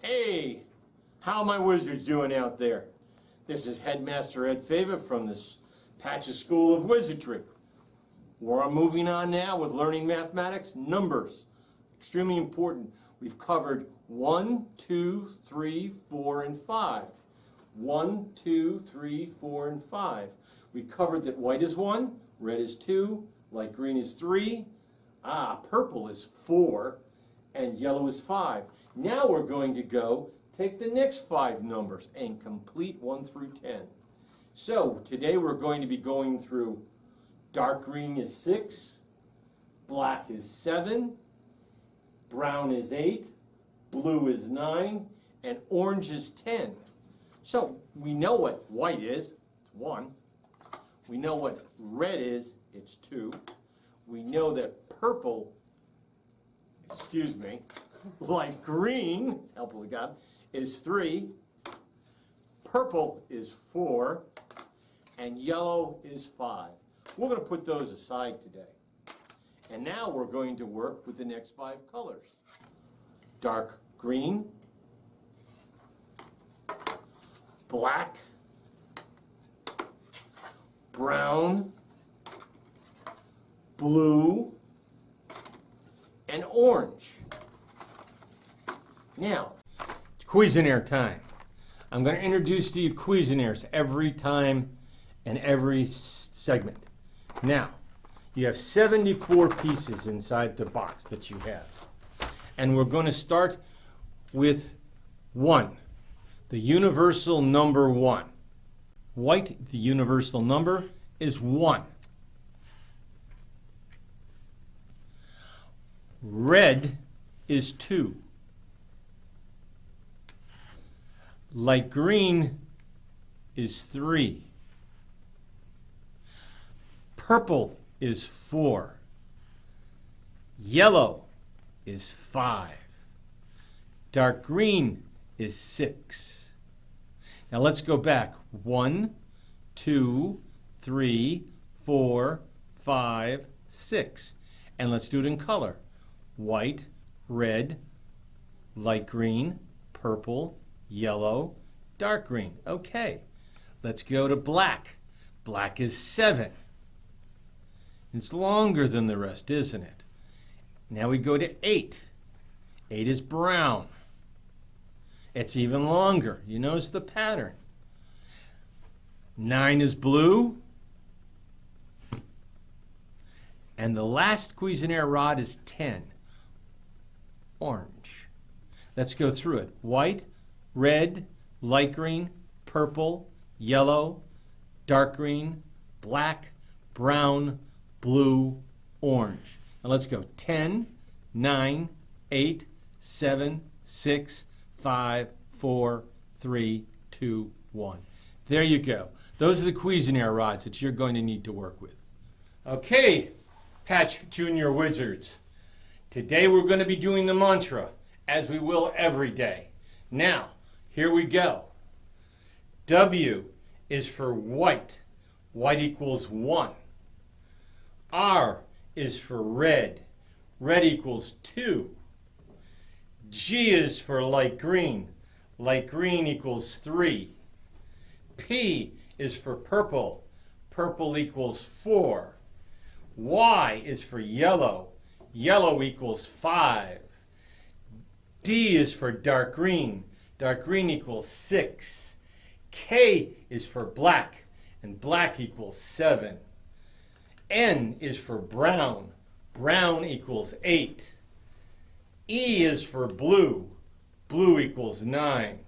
Hey, how are my wizards doing out there? This is Headmaster Ed Fava from this Patch's School of Wizardry. We're moving on now with learning mathematics, numbers. Extremely important. We've covered 1, 2, 3, 4, and 5. 1, 2, 3, 4, and 5. We covered that white is 1, red is 2, light green is 3, purple is 4, and yellow is 5. Now we're going to go take the next 5 numbers and complete 1 through 10. So today we're going to be going through dark green is 6, black is 7, brown is 8, blue is 9, and orange is 10. So we know what white is, it's 1. We know what red is, it's 2. We know that purple, light green, help of God, is 3. Purple is 4. And yellow is 5. We're going to put those aside today. And now we're going to work with the next 5 colors. Dark green, black, brown, blue, and orange. Now, it's Cuisinart time. I'm going to introduce to you Cuisinarts every time and every segment. Now, you have 74 pieces inside the box that you have. And we're going to start with 1, the universal number 1. White, the universal number, is 1. Red is 2. Light green is 3. Purple is 4. Yellow is 5. Dark green is 6. Now let's go back. 1, 2, 3, 4, 5, 6. And let's do it in color. White, red, light green, purple, yellow, dark green. Okay, let's go to black. Black is 7. It's longer than the rest, isn't it? Now we go to 8. 8 is brown. It's even longer. You notice the pattern. 9 is blue. And the last Cuisinart rod is 10. Orange. Let's go through it. White, red, light green, purple, yellow, dark green, black, brown, blue, orange. Now let's go. 10, 9, 8, 7, 6, 5, 4, 3, 2, 1. There you go. Those are the Cuisinart rods that you're going to need to work with. Okay, Patch Junior Wizards. Today we're going to be doing the mantra, as we will every day. Now, here we go. W is for white. White equals 1. R is for red. Red equals 2. G is for light green. Light green equals 3. P is for purple. Purple equals 4. Y is for yellow. Yellow equals 5. D is for dark green. Dark green equals 6. K is for black, and black equals 7. N is for brown. Brown equals 8. E is for blue. Blue equals 9.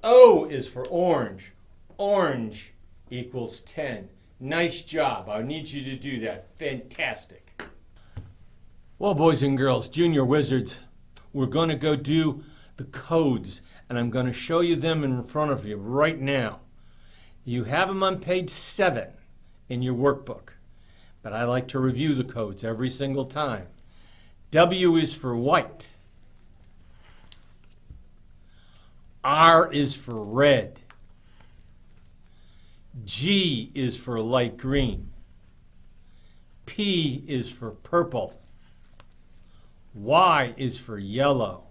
O is for orange. Orange equals 10. Nice job. I need you to do that. Fantastic. Well, boys and girls, Junior Wizards, we're going to go do the codes, and I'm going to show you them in front of you right now. You have them on page 7 in your workbook, but I like to review the codes every single time. W is for white. R is for red. G is for light green. P is for purple. Y is for yellow.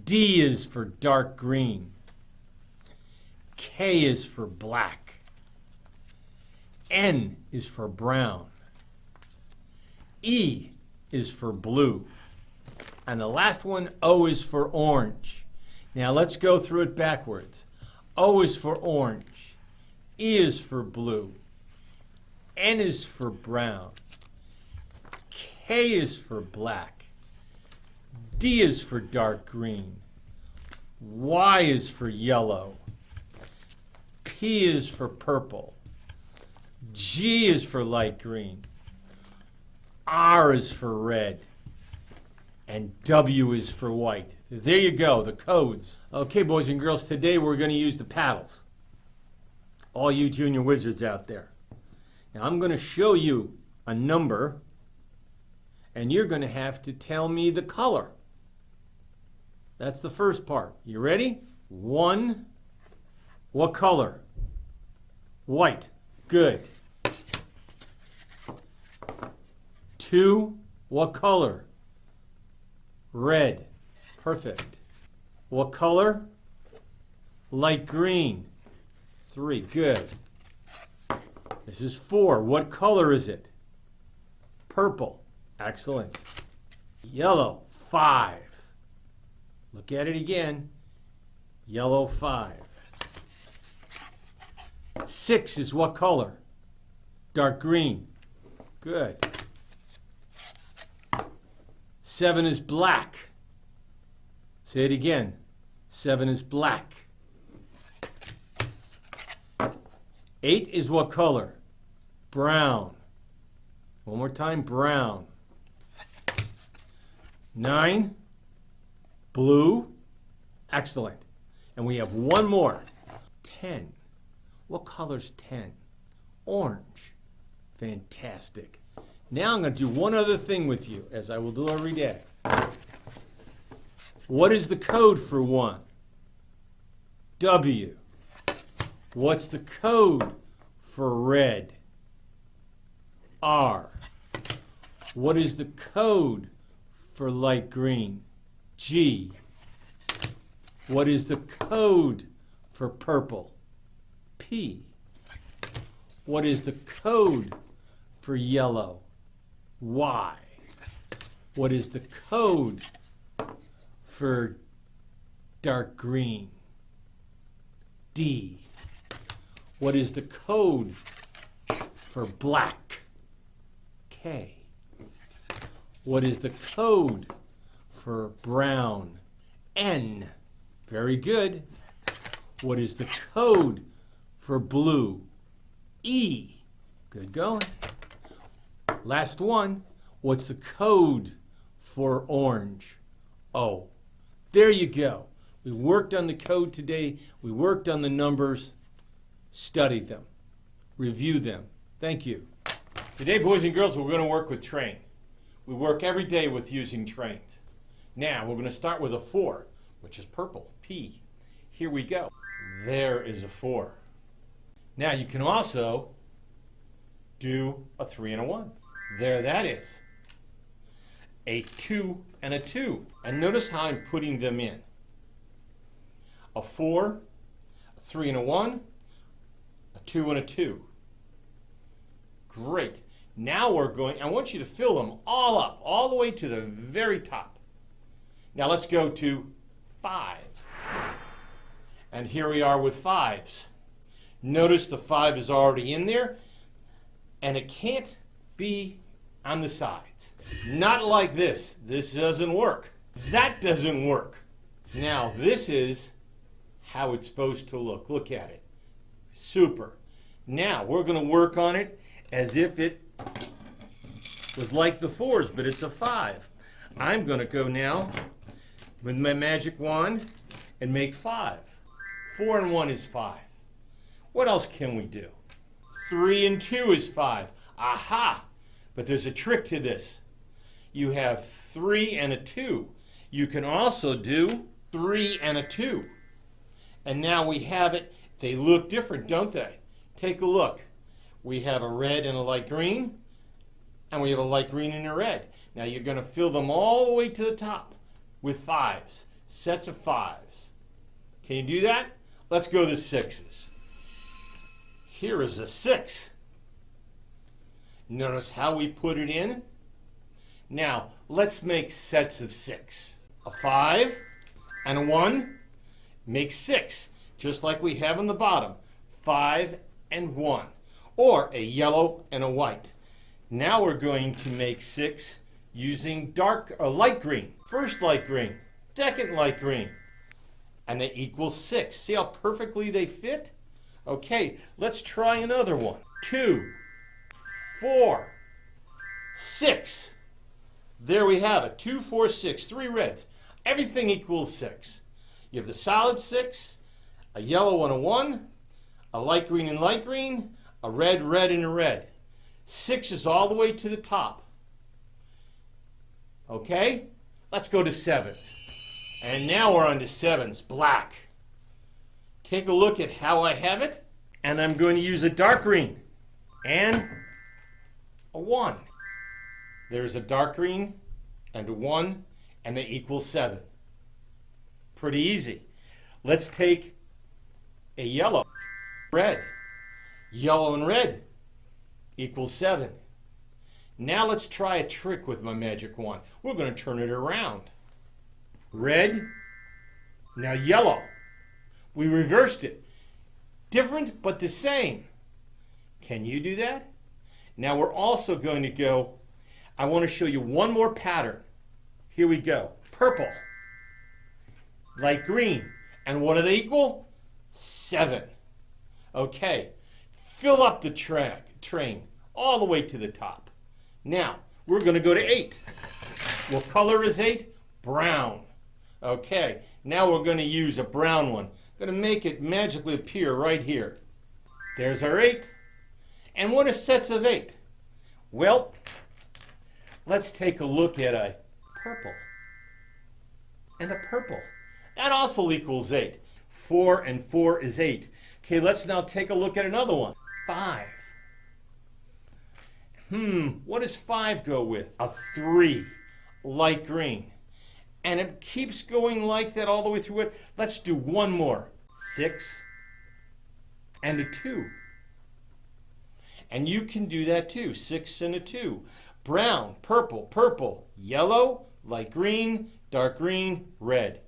D is for dark green. K is for black. N is for brown. E is for blue. And the last one, O, is for orange. Now let's go through it backwards. O is for orange. E is for blue. N is for brown. K is for black. D is for dark green. Y is for yellow. P is for purple. G is for light green. R is for red. And W is for white. There you go, the codes. Okay, boys and girls, today we're going to use the paddles. All you junior wizards out there. Now I'm going to show you a number, and you're going to have to tell me the color. That's the first part. You ready? 1. What color? White. Good. 2. What color? Red. Perfect. What color? Light green. 3. Good. This is 4. What color is it? Purple. Excellent. Yellow. 5. Look at it again. Yellow. 5. 6 is what color? Dark green. Good. 7 is black. Say it again. 7 is black. 8 is what color? Brown. One more time, brown. 9, blue. Excellent. And we have one more. 10. What color's 10? Orange. Fantastic. Now I'm going to do one other thing with you, as I will do every day. What is the code for 1? W. What's the code for red? R. What is the code for light green? G. What is the code for purple? P. What is the code for yellow? Y. What is the code for dark green? D. What is the code for black? K. What is the code for brown? N. Very good. What is the code for blue? E. Good going. Last one. What's the code for orange? O. There you go. We worked on the code today. We worked on the numbers. Studied them. Review them. Thank you. Today, boys and girls, we're going to work with train. We work every day with using trains. Now, we're going to start with a 4, which is purple, P. Here we go. There is a 4. Now, you can also do a 3 and a 1. There that is. A 2 and a 2. And notice how I'm putting them in. A 4, a 3 and a 1, a 2 and a 2. Great. Now we're going, I want you to fill them all up, all the way to the very top. Now let's go to 5. And here we are with 5s. Notice the 5 is already in there, and it can't be on the sides. Not like this. This doesn't work. That doesn't work. Now this is how it's supposed to look. Look at it. Super. Now we're going to work on it as if it was like the 4s, but it's a 5. I'm going to go now with my magic wand and make 5. 4 and 1 is 5. What else can we do? 3 and 2 is 5. Aha! But there's a trick to this. You have 3 and a 2. You can also do 3 and a 2. And now we have it. They look different, don't they? Take a look. We have a red and a light green, and we have a light green and a red. Now you're going to fill them all the way to the top with 5s. sets of 5s. Can you do that? Let's go to 6s. Here is a 6. Notice how we put it in. Now, let's make sets of 6. A 5 and a 1 make 6, just like we have on the bottom. 5 and 1. Or a yellow and a white. Now we're going to make 6 using light green. First light green, second light green. And they equal 6. See how perfectly they fit? Okay, let's try another one. 2, 4, 6. There we have it. 2, 4, 6. 3 reds. Everything equals 6. You have the solid 6, a yellow and a 1, a light green and light green, a red, red, and a red. 6 is all the way to the top. Okay? Let's go to 7. And now we're on to 7s, black. Take a look at how I have it. And I'm going to use a dark green and a 1. There's a dark green and a 1, and they equal 7. Pretty easy. Let's take a yellow, red. Yellow and red equals 7. Now let's try a trick with my magic wand. We're going to turn it around. Red, now yellow. We reversed it. Different but the same. Can you do that? Now we're also going to go, I want to show you one more pattern. Here we go. Purple, light green. And what do they equal? 7. Okay. Fill up the train all the way to the top. Now, we're going to go to 8. What color is 8? Brown. Okay, now we're going to use a brown one. Going to make it magically appear right here. There's our 8. And what are sets of 8? Well, let's take a look at a purple. And a purple. That also equals 8. 4 and 4 is 8. Okay, let's now take a look at another one. 5. What does 5 go with? A 3, light green. And it keeps going like that all the way through it. Let's do one more. 6 and a 2. And you can do that too. 6 and a 2. Brown, purple, purple, yellow, light green, dark green, red.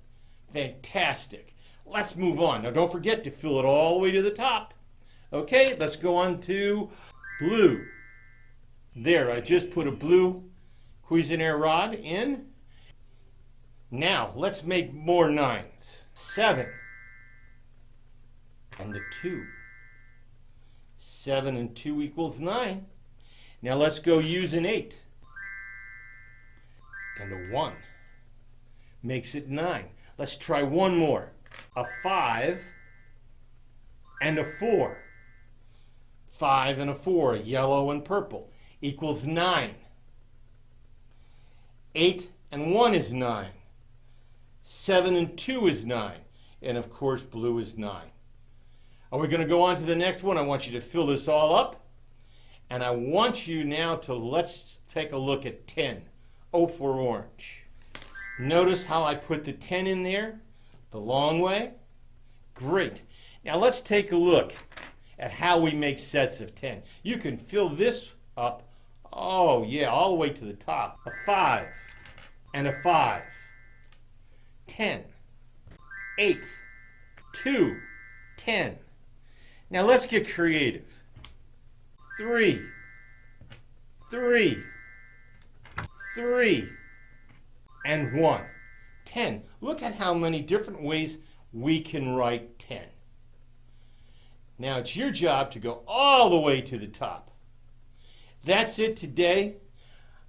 Fantastic. Let's move on. Now don't forget to fill it all the way to the top. Okay, let's go on to blue. There, I just put a blue Cuisinart rod in. Now, let's make more 9s. 7 and a 2. 7 and 2 equals 9. Now let's go use an 8. And a 1 makes it 9. Let's try one more. A 5 and a 4. 5 and a 4, yellow and purple, equals 9. 8 and 1 is 9. 7 and 2 is 9. And of course, blue is 9. Are we going to go on to the next one? I want you to fill this all up. And I want you now to, let's take a look at 10. O for orange. Notice how I put the 10 in there, the long way. Great. Now let's take a look at how we make sets of 10. You can fill this up, oh yeah, all the way to the top. A 5 and a 5. 10. 8. 2. 10. Now let's get creative. 3. 3. 3. And 1. 10. Look at how many different ways we can write 10. Now it's your job to go all the way to the top. That's it today.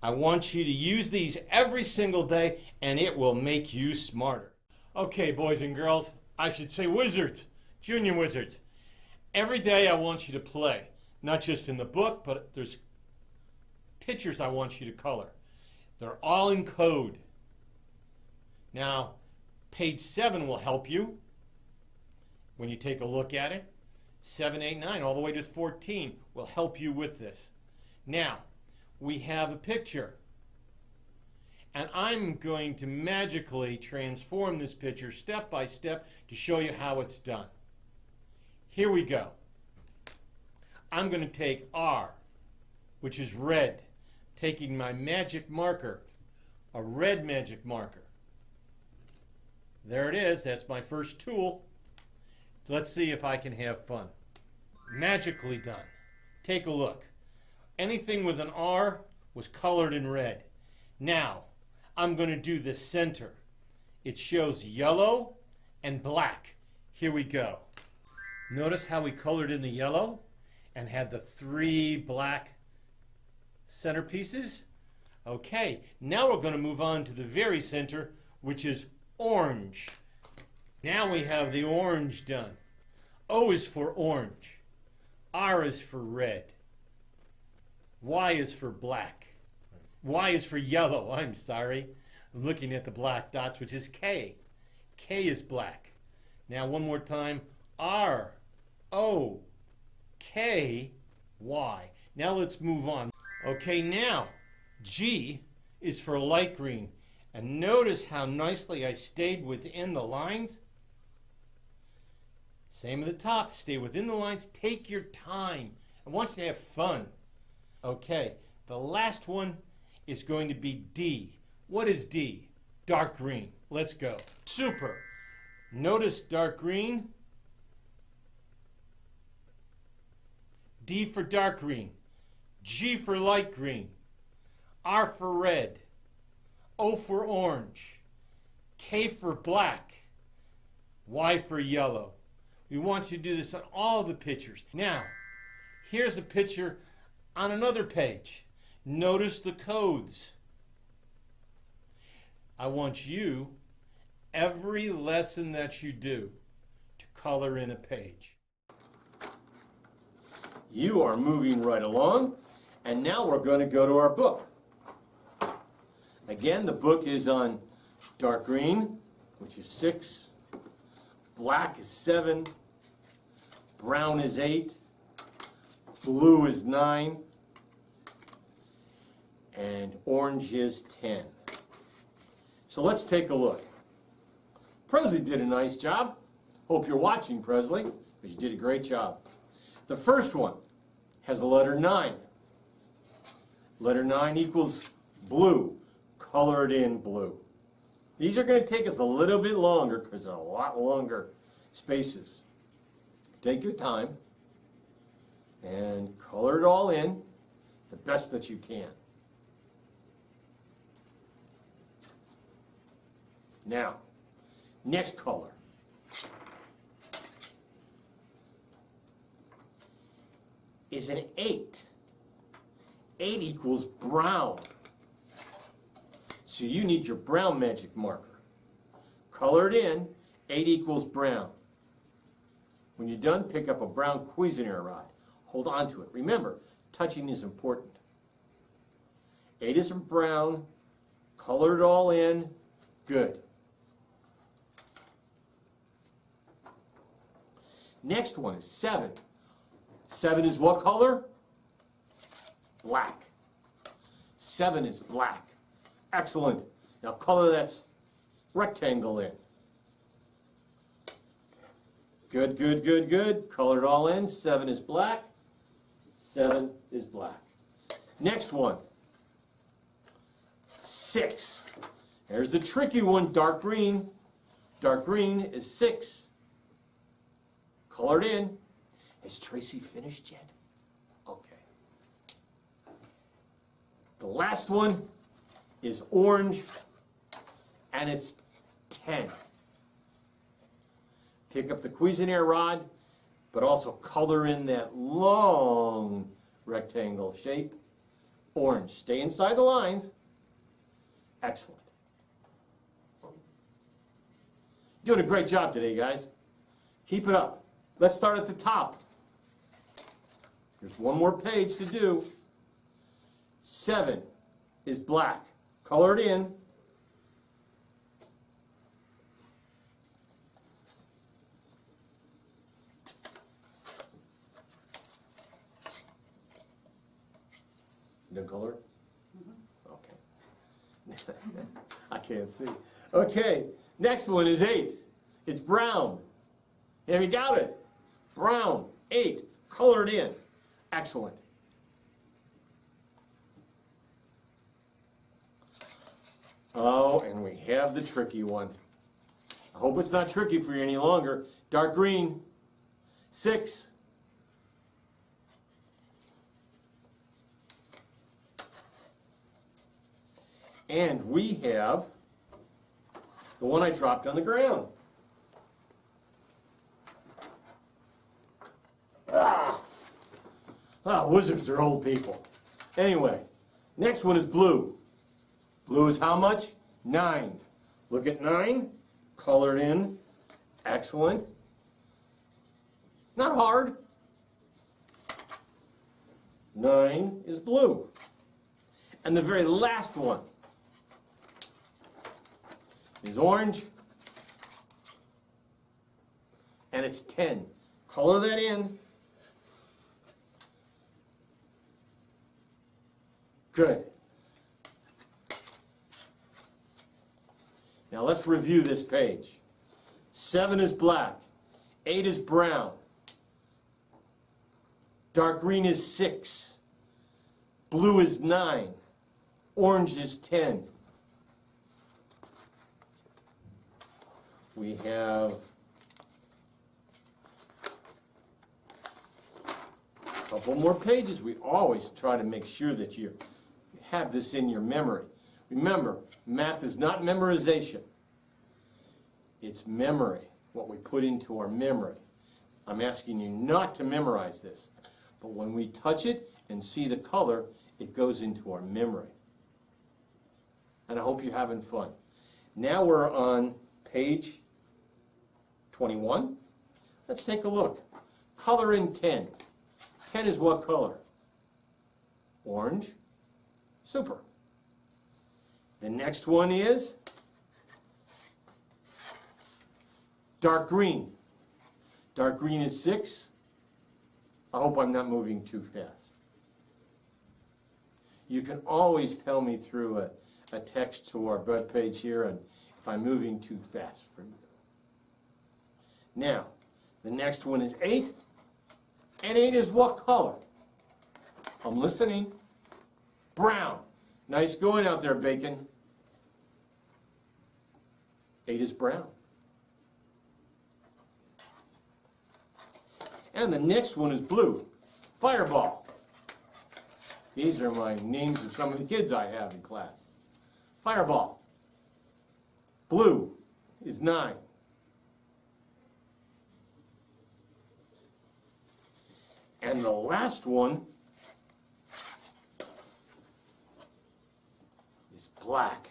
I want you to use these every single day and it will make you smarter. Okay, boys and girls, I should say wizards, junior wizards. Every day I want you to play, not just in the book, but there's pictures I want you to color. They're all in code. Now, page 7 will help you when you take a look at it. 7, 8, 9, all the way to 14 will help you with this. Now, we have a picture. And I'm going to magically transform this picture step by step to show you how it's done. Here we go. I'm going to take R, which is red, taking my magic marker, a red magic marker. There it is. That's my first tool. Let's see if I can have fun. Magically done. Take a look. Anything with an R was colored in red. Now, I'm going to do the center. It shows yellow and black. Here we go. Notice how we colored in the yellow and had the 3 black centerpieces? Okay, now we're going to move on to the very center, which is orange. Now we have the orange done. O is for orange. R is for red. Y is for black. Y is for yellow, I'm sorry. I'm looking at the black dots, which is K. K is black. Now one more time. R, O, K, Y. Now let's move on. Okay, now G is for light green. And notice how nicely I stayed within the lines. Same at the top. Stay within the lines. Take your time. I want you to have fun. Okay, the last one is going to be D. What is D? Dark green. Let's go. Super. Notice dark green. D for dark green. G for light green. R for red. O for orange. K for black. Y for yellow. We want you to do this on all the pictures. Now, here's a picture on another page. Notice the codes. I want you, every lesson that you do, to color in a page. You are moving right along, and now we're going to go to our book. Again, the book is on dark green, which is 6, black is 7, brown is 8, blue is 9, and orange is 10. So let's take a look. Presley did a nice job. Hope you're watching, Presley, because you did a great job. The first one has the letter 9. Letter 9 equals blue. Color it in blue. These are going to take us a little bit longer because they're a lot longer spaces. Take your time and color it all in the best that you can. Now, next color. Is an 8. 8 equals brown. So you need your brown magic marker. Color it in, 8 equals brown. When you're done, pick up a brown Cuisinart rod. Hold on to it. Remember, touching is important. 8 is brown. Color it all in. Good. Next one is 7. 7 is what color? Black. 7 is black. Excellent. Now color that rectangle in. Good, good, good, good. Color it all in. 7 is black. 7 is black. Next one. 6. There's the tricky one, dark green. Dark green is 6. Color it in. Has Tracy finished yet? Okay. The last one is orange, and it's 10. Pick up the Cuisinart rod, but also color in that long rectangle shape. Orange. Stay inside the lines. Excellent. You're doing a great job today, guys. Keep it up. Let's start at the top. There's one more page to do. 7 is black. Color it in. You done color? Okay. I can't see. Okay, next one is 8. It's brown. Have you got it? Brown, 8, colored in. Excellent. Oh, and we have the tricky one. I hope it's not tricky for you any longer. Dark green, 6. And we have the one I dropped on the ground. Wizards are old people. Anyway, next one is blue. Blue is how much? 9. Look at 9. Colored in. Excellent. Not hard. 9 is blue. And the very last one is orange. And it's 10. Color that in. Good. Now let's review this page. 7 is black. 8 is brown. Dark green is 6. Blue is 9. Orange is 10. We have a couple more pages. We always try to make sure that you have this in your memory. Remember, math is not memorization. It's memory, what we put into our memory. I'm asking you not to memorize this, but when we touch it and see the color, it goes into our memory. And I hope you're having fun. Now we're on page 21. Let's take a look. Color in 10. 10 is what color? Orange. Super. The next one is dark green. Dark green is 6. I hope I'm not moving too fast. You can always tell me through a text to our web page here and if I'm moving too fast for you. Now, the next one is 8. And 8 is what color? I'm listening. Brown. Nice going out there, Bacon. 8 is brown. And the next one is blue. Fireball. These are my names of some of the kids I have in class. Fireball. Blue is 9. And the last one is black.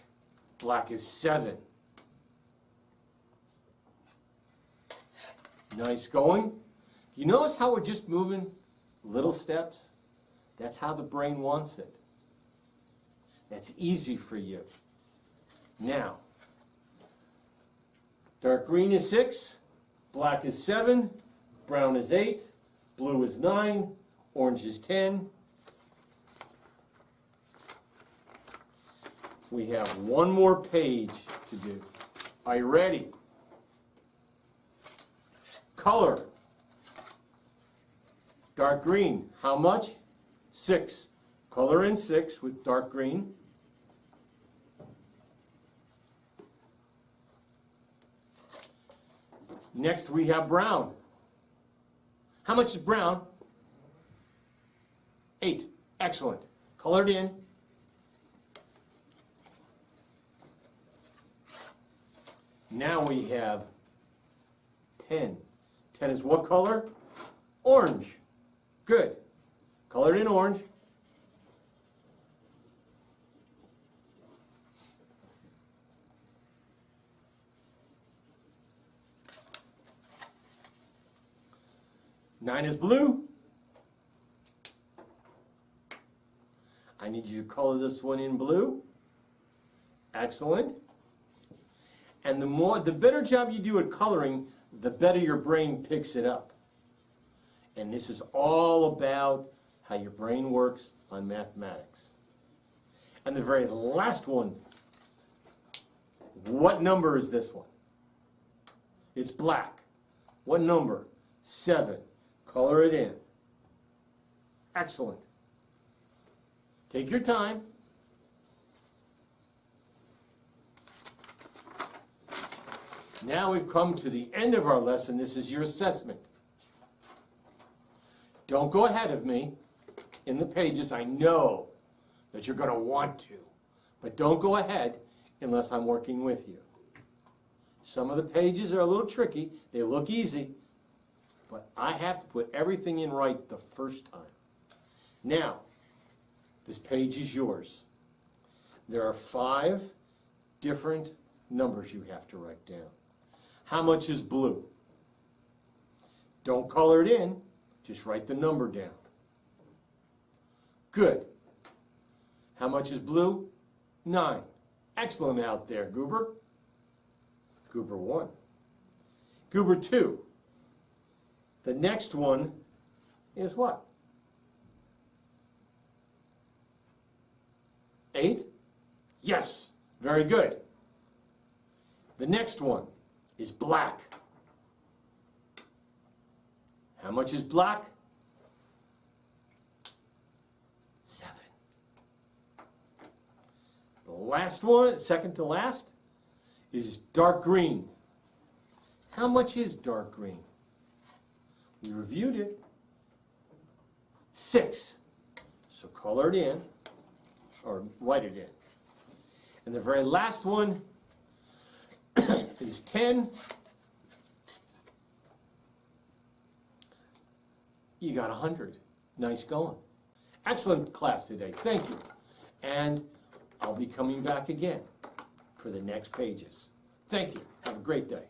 Black is 7. Nice going. You notice how we're just moving little steps? That's how the brain wants it. That's easy for you. Now, dark green is 6, black is 7, brown is 8, blue is 9, orange is 10. We have one more page to do. Are you ready? Color. Dark green. How much? 6. Color in 6 with dark green. Next we have brown. How much is brown? 8. Excellent. Colored in. Now we have 10. 10 is what color? Orange. Good. Colored in orange. Nine is blue. I need you to color this one in blue. Excellent. And the better job you do at coloring, the better your brain picks it up. And this is all about how your brain works on mathematics. And the very last one What number is this one? It's black. What number? 7. Color it in. Excellent. Take your time. Now we've come to the end of our lesson. This is your assessment. Don't go ahead of me in the pages. I know that you're going to want to, but don't go ahead unless I'm working with you. Some of the pages are a little tricky. They look easy, but I have to put everything in right the first time. Now, this page is yours. There are 5 different numbers you have to write down. How much is blue? Don't color it in, just write the number down. Good. How much is blue? 9. Excellent out there, Goober. Goober 1. Goober 2. The next one is what? 8? Yes, very good. The next one is black. How much is black? 7. The last one, second to last, is dark green. How much is dark green? We reviewed it. 6. So color it in, or write it in. And the very last one is 10. You got 100. Nice going. Excellent class today. Thank you. And I'll be coming back again for the next pages. Thank you. Have a great day.